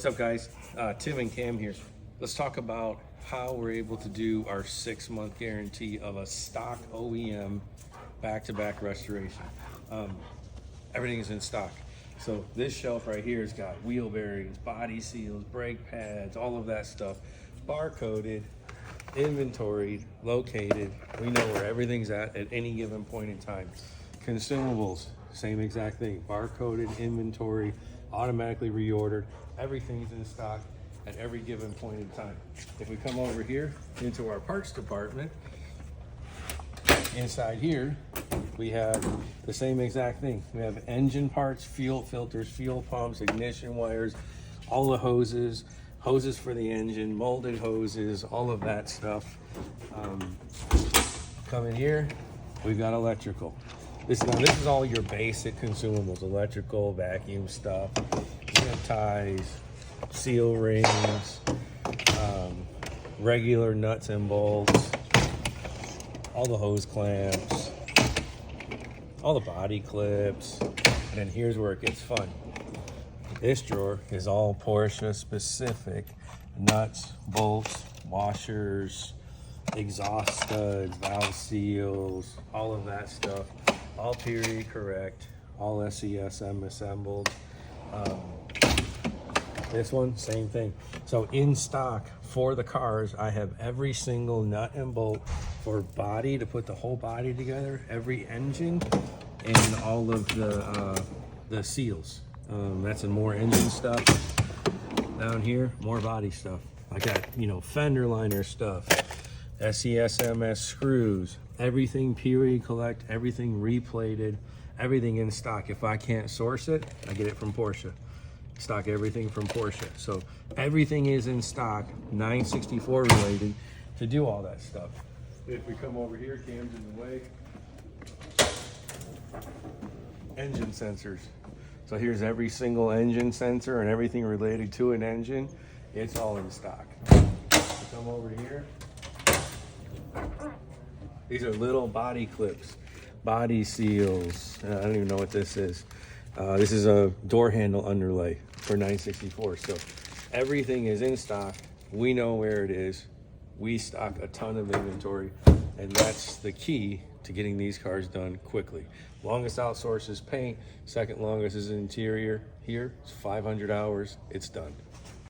What's up, guys? Tim and Cam here. Let's talk about how we're able to do our 6-month guarantee of a stock OEM back-to-back restoration. Everything is in stock. So this shelf right here has got wheel bearings, body seals, brake pads, all of that stuff, barcoded, inventoried, located. We know where everything's at any given point in time. Consumables, same exact thing, barcoded, inventory, automatically reordered. Everything's in stock at every given point in time. If we come over here into our parts department, inside here we have the same exact thing. We have engine parts, fuel filters, fuel pumps, ignition wires, all the hoses for the engine, molded hoses, all of that stuff. Come in here, we've got electrical. This is all your basic consumables: electrical, vacuum stuff, zip ties, seal rings, regular nuts and bolts, all the hose clamps, all the body clips. And then here's where it gets fun. This drawer is all Porsche specific nuts, bolts, washers, exhaust studs, valve seals, all of that stuff. All period correct, all SESM assembled. This one, same thing. So in stock for the cars, I have every single nut and bolt for body to put the whole body together, every engine, and all of the seals. That's some more engine stuff. Down here, more body stuff. I got, fender liner stuff, SESMS screws, everything period collect, everything replated, everything in stock. If I can't source it, I get it from Porsche. Stock everything from Porsche. So everything is in stock, 964 related, to do all that stuff. If we come over here, Cam's in the way. Engine sensors. So here's every single engine sensor and everything related to an engine. It's all in stock. Come over here. These are little body clips, body seals. I don't even know what this is. This is a door handle underlay for 964. So everything is in stock. We know where it is. We stock a ton of inventory, and that's the key to getting these cars done quickly. Longest outsource is paint. Second longest is interior. Here, it's 500 hours. It's done.